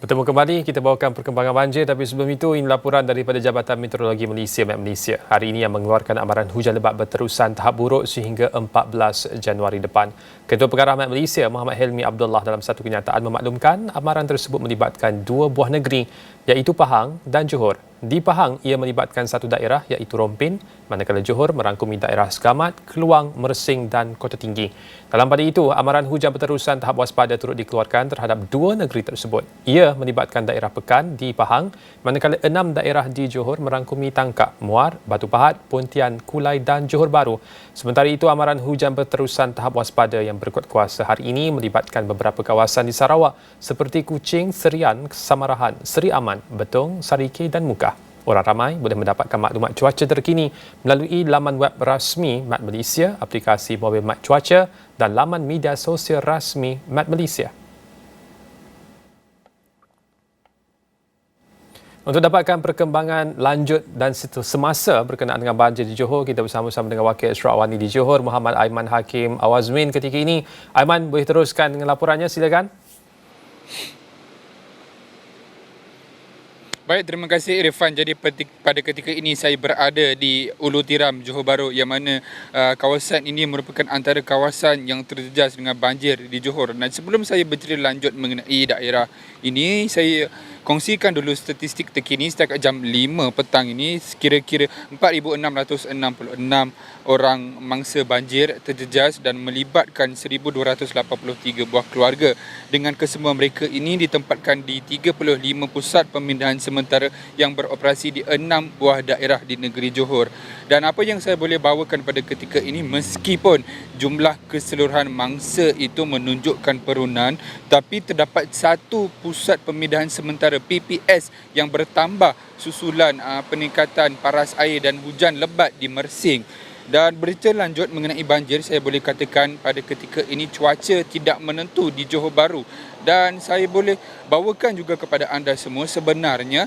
Bertemu kembali, kita bawakan perkembangan banjir, tapi sebelum itu ini laporan daripada Jabatan Meteorologi Malaysia (Met Malaysia). Hari ini yang mengeluarkan amaran hujan lebat berterusan tahap buruk sehingga 14 Januari depan. Ketua Pengarah Met Malaysia Muhammad Helmi Abdullah dalam satu kenyataan memaklumkan amaran tersebut melibatkan dua buah negeri iaitu Pahang dan Johor. Di Pahang, ia melibatkan satu daerah iaitu Rompin, manakala Johor merangkumi daerah Sekamat, Keluang, Mersing dan Kota Tinggi. Dalam pada itu, amaran hujan berterusan tahap waspada turut dikeluarkan terhadap dua negeri tersebut. Ia melibatkan daerah Pekan di Pahang, manakala 6 daerah di Johor merangkumi Tangkak, Muar, Batu Pahat, Pontian, Kulai dan Johor Bahru. Sementara itu, amaran hujan berterusan tahap waspada yang berkuat kuasa hari ini melibatkan beberapa kawasan di Sarawak seperti Kuching, Serian, Samarahan, Seri Aman, Betong, Sarike dan Muka. Orang ramai boleh mendapatkan maklumat cuaca terkini melalui laman web rasmi Met Malaysia, aplikasi mobil Mat Cuaca dan laman media sosial rasmi Met Malaysia. Untuk dapatkan perkembangan lanjut dan semasa berkenaan dengan banjir di Johor, kita bersama-sama dengan Wakil Ashraf Awani di Johor, Muhammad Aiman Hakim Awazmin ketika ini. Aiman, boleh teruskan dengan laporannya, silakan. Baik, terima kasih Irfan. Jadi pada ketika ini saya berada di Ulu Tiram, Johor Bahru, yang mana kawasan ini merupakan antara kawasan yang terjejas dengan banjir di Johor. Dan sebelum saya bercerita lanjut mengenai daerah ini, saya kongsikan dulu statistik terkini setakat jam 5 petang ini. Kira-kira 4,666 orang mangsa banjir terjejas dan melibatkan 1,283 buah keluarga. Dengan kesemua mereka ini ditempatkan di 35 pusat pemindahan sementara yang beroperasi di 6 buah daerah di negeri Johor. Dan apa yang saya boleh bawakan pada ketika ini, meskipun jumlah keseluruhan mangsa itu menunjukkan penurunan, tapi terdapat satu pusat pemindahan sementara PPS yang bertambah susulan peningkatan paras air dan hujan lebat di Mersing. Dan berita lanjut mengenai banjir, saya boleh katakan pada ketika ini cuaca tidak menentu di Johor Bahru. Dan saya boleh bawakan juga kepada anda semua, sebenarnya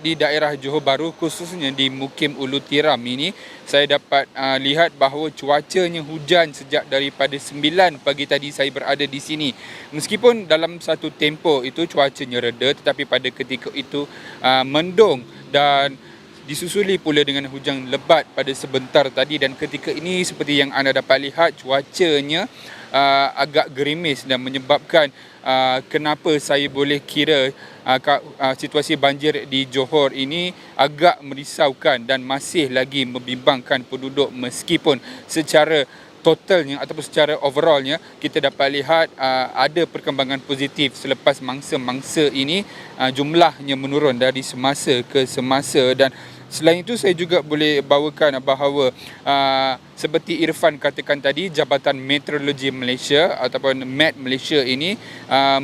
di daerah Johor Bahru, khususnya di Mukim Ulu Tiram ini, saya dapat lihat bahawa cuacanya hujan sejak daripada 9 pagi tadi saya berada di sini. Meskipun dalam satu tempoh itu cuacanya reda, tetapi pada ketika itu mendung dan disusuli pula dengan hujan lebat pada sebentar tadi. Dan ketika ini seperti yang anda dapat lihat, cuacanya agak gerimis dan menyebabkan kenapa saya boleh kira situasi banjir di Johor ini agak merisaukan dan masih lagi membimbangkan penduduk, meskipun secara totalnya ataupun secara overallnya kita dapat lihat ada perkembangan positif selepas mangsa-mangsa ini jumlahnya menurun dari semasa ke semasa. Dan selain itu, saya juga boleh bawakan bahawa seperti Irfan katakan tadi, Jabatan Meteorologi Malaysia ataupun Met Malaysia ini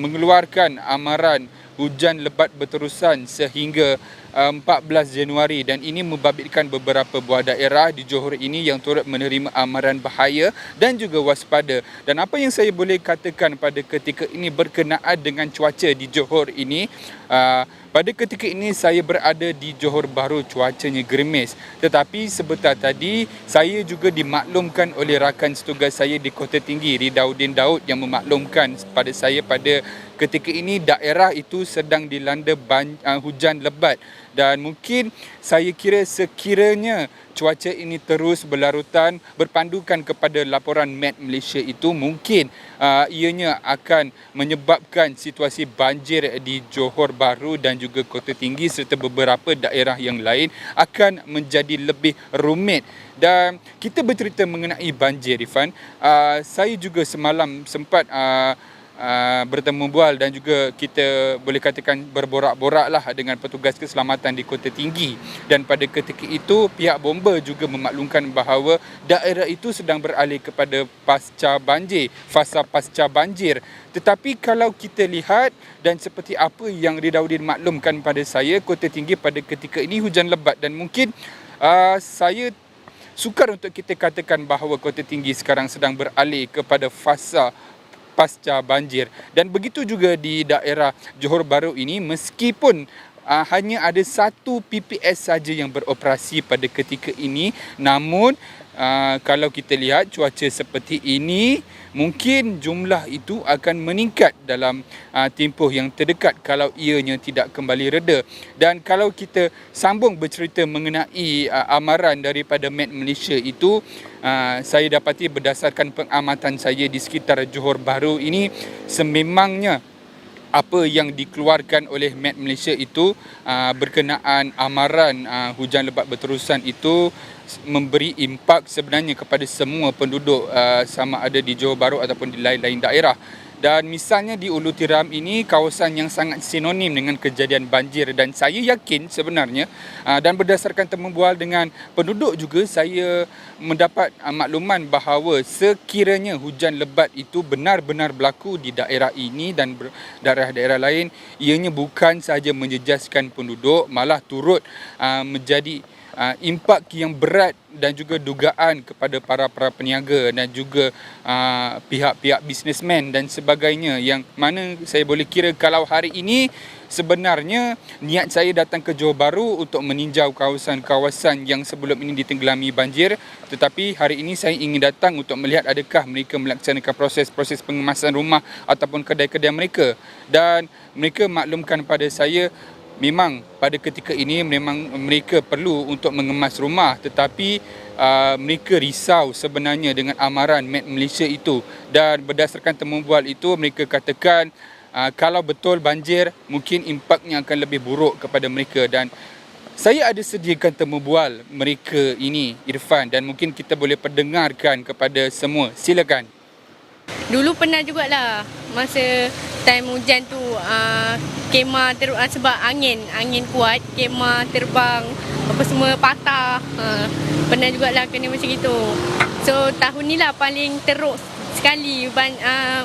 mengeluarkan amaran hujan lebat berterusan sehingga 14 Januari, dan ini membabitkan beberapa buah daerah di Johor ini yang turut menerima amaran bahaya dan juga waspada. Dan apa yang saya boleh katakan pada ketika ini berkenaan dengan cuaca di Johor ini, pada ketika ini saya berada di Johor Bahru, cuacanya gerimis. Tetapi sebentar tadi saya juga dimaklumkan oleh rakan setugas saya di Kota Tinggi, Ridauddin Daud, yang memaklumkan pada saya pada ketika ini daerah itu sedang dilanda hujan lebat. Dan mungkin saya kira sekiranya cuaca ini terus berlarutan berpandukan kepada laporan Met Malaysia itu, mungkin ianya akan menyebabkan situasi banjir di Johor Bahru dan juga Kota Tinggi serta beberapa daerah yang lain akan menjadi lebih rumit. Dan kita bercerita mengenai banjir, Irfan, saya juga semalam sempat bertemu bual dan juga kita boleh katakan berborak-borak lah dengan petugas keselamatan di Kota Tinggi. Dan pada ketika itu pihak bomba juga memaklumkan bahawa daerah itu sedang beralih kepada fasa pasca banjir. Tetapi kalau kita lihat dan seperti apa yang Ridauddin maklumkan pada saya, Kota Tinggi pada ketika ini hujan lebat, dan mungkin saya sukar untuk kita katakan bahawa Kota Tinggi sekarang sedang beralih kepada fasa pasca banjir. Dan begitu juga di daerah Johor Bahru ini, meskipun hanya ada satu PPS saja yang beroperasi pada ketika ini, namun kalau kita lihat cuaca seperti ini, mungkin jumlah itu akan meningkat dalam tempoh yang terdekat kalau ianya tidak kembali reda. Dan kalau kita sambung bercerita mengenai amaran daripada Met Malaysia itu, saya dapati berdasarkan pengamatan saya di sekitar Johor Bahru ini, sememangnya apa yang dikeluarkan oleh Met Malaysia itu berkenaan amaran hujan lebat berterusan itu memberi impak sebenarnya kepada semua penduduk sama ada di Johor Bahru ataupun di lain-lain daerah. Dan misalnya di Ulu Tiram ini kawasan yang sangat sinonim dengan kejadian banjir, dan saya yakin sebenarnya dan berdasarkan temu bual dengan penduduk juga, saya mendapat makluman bahawa sekiranya hujan lebat itu benar-benar berlaku di daerah ini dan daerah-daerah lain, ianya bukan sahaja menjejaskan penduduk, malah turut menjadi impak yang berat dan juga dugaan kepada para peniaga dan juga pihak-pihak bisnesmen dan sebagainya, yang mana saya boleh kira kalau hari ini sebenarnya niat saya datang ke Johor Bahru untuk meninjau kawasan-kawasan yang sebelum ini ditenggelami banjir, tetapi hari ini saya ingin datang untuk melihat adakah mereka melaksanakan proses-proses pengemasan rumah ataupun kedai-kedai mereka. Dan mereka maklumkan pada saya memang pada ketika ini memang mereka perlu untuk mengemas rumah, tetapi mereka risau sebenarnya dengan amaran Met Malaysia itu. Dan berdasarkan temu bual itu, mereka katakan kalau betul banjir, mungkin impaknya akan lebih buruk kepada mereka. Dan saya ada sediakan temu bual mereka ini, Irfan, dan mungkin kita boleh perdengarkan kepada semua. Silakan. Dulu pernah jugalah masa time hujan tu, kemah sebab angin kuat, kemah terbang, apa semua patah. Pernah jugalah kena macam itu. So tahun ni lah paling teruk sekali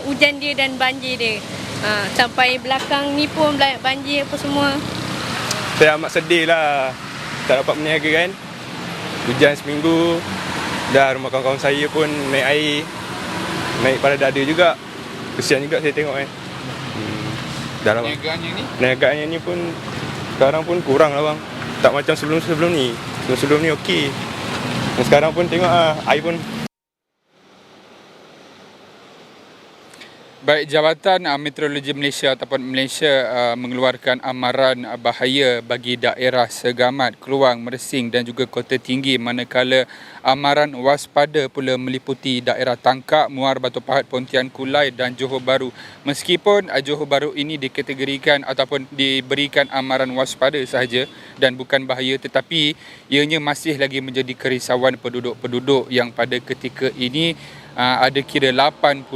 hujan dia dan banjir dia. Sampai belakang ni pun banjir apa semua. Saya amat sedih lah tak dapat berniaga kan. Hujan seminggu, dah rumah kawan-kawan saya pun naik air, naik pada dada juga. Kesian juga saya tengok kan. Dah lama. Perniagaannya ni pun sekarang pun kurang lah bang. Tak macam sebelum-sebelum ni. Sebelum ni okey. Dan sekarang pun tengok air pun. Baik, Jabatan Meteorologi Malaysia ataupun Malaysia mengeluarkan amaran bahaya bagi daerah Segamat, Keluang, Mersing dan juga Kota Tinggi, manakala amaran waspada pula meliputi daerah Tangkak, Muar, Batu Pahat, Pontian, Kulai dan Johor Bahru. Meskipun Johor Bahru ini dikategorikan ataupun diberikan amaran waspada sahaja dan bukan bahaya, tetapi ianya masih lagi menjadi kerisauan penduduk-penduduk yang pada ketika ini ada kira 80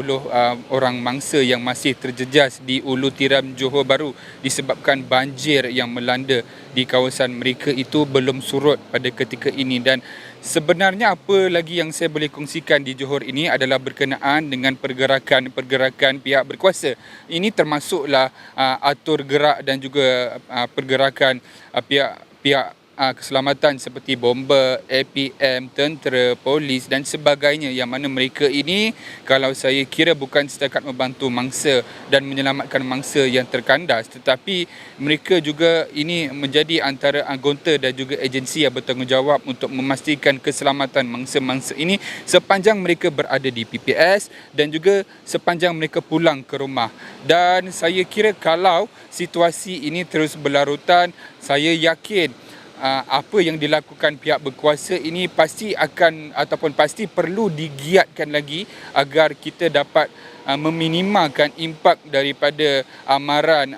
orang mangsa yang masih terjejas di Ulu Tiram Johor Bahru disebabkan banjir yang melanda di kawasan mereka itu belum surut pada ketika ini. Dan sebenarnya apa lagi yang saya boleh kongsikan di Johor ini adalah berkenaan dengan pergerakan pihak berkuasa. Ini termasuklah atur gerak dan juga pergerakan pihak keselamatan seperti bomba, APM, tentera, polis dan sebagainya, yang mana mereka ini kalau saya kira bukan setakat membantu mangsa dan menyelamatkan mangsa yang terkandas, tetapi mereka juga ini menjadi antara anggota dan juga agensi yang bertanggungjawab untuk memastikan keselamatan mangsa-mangsa ini sepanjang mereka berada di PPS dan juga sepanjang mereka pulang ke rumah. Dan saya kira kalau situasi ini terus berlarutan, saya yakin apa yang dilakukan pihak berkuasa ini pasti akan ataupun pasti perlu digiatkan lagi agar kita dapat meminimalkan impak daripada amaran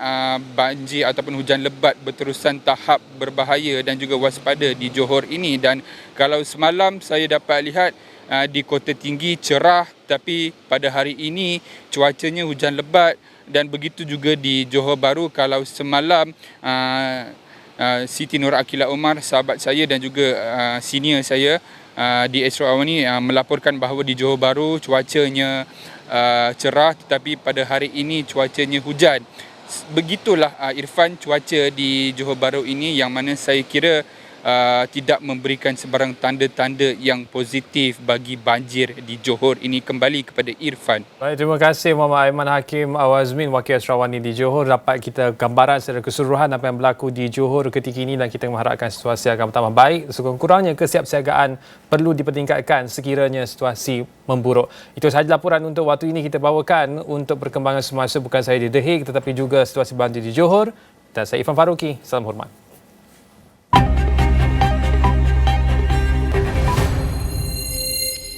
banjir ataupun hujan lebat berterusan tahap berbahaya dan juga waspada di Johor ini. Dan kalau semalam saya dapat lihat di Kota Tinggi cerah, tapi pada hari ini cuacanya hujan lebat, dan begitu juga di Johor Bahru. Kalau semalam Siti Nur Akila Omar, sahabat saya dan juga senior saya di Astro Awani melaporkan bahawa di Johor Bahru cuacanya cerah, tetapi pada hari ini cuacanya hujan. Begitulah Irfan cuaca di Johor Bahru ini, yang mana saya kira tidak memberikan sebarang tanda-tanda yang positif bagi banjir di Johor. Ini kembali kepada Irfan. Baik, terima kasih Muhammad Aiman Hakim Awazmin, Wakil Sarawani di Johor. Dapat kita gambaran secara keseluruhan apa yang berlaku di Johor ketika ini dan kita mengharapkan situasi akan bertambah baik. Sekurang-kurangnya kesiapsiagaan perlu dipertingkatkan sekiranya situasi memburuk. Itu sahaja laporan untuk waktu ini kita bawakan untuk perkembangan semasa bukan saya di The Hague tetapi juga situasi banjir di Johor. Dan saya Irfan Faruqi. Salam hormat.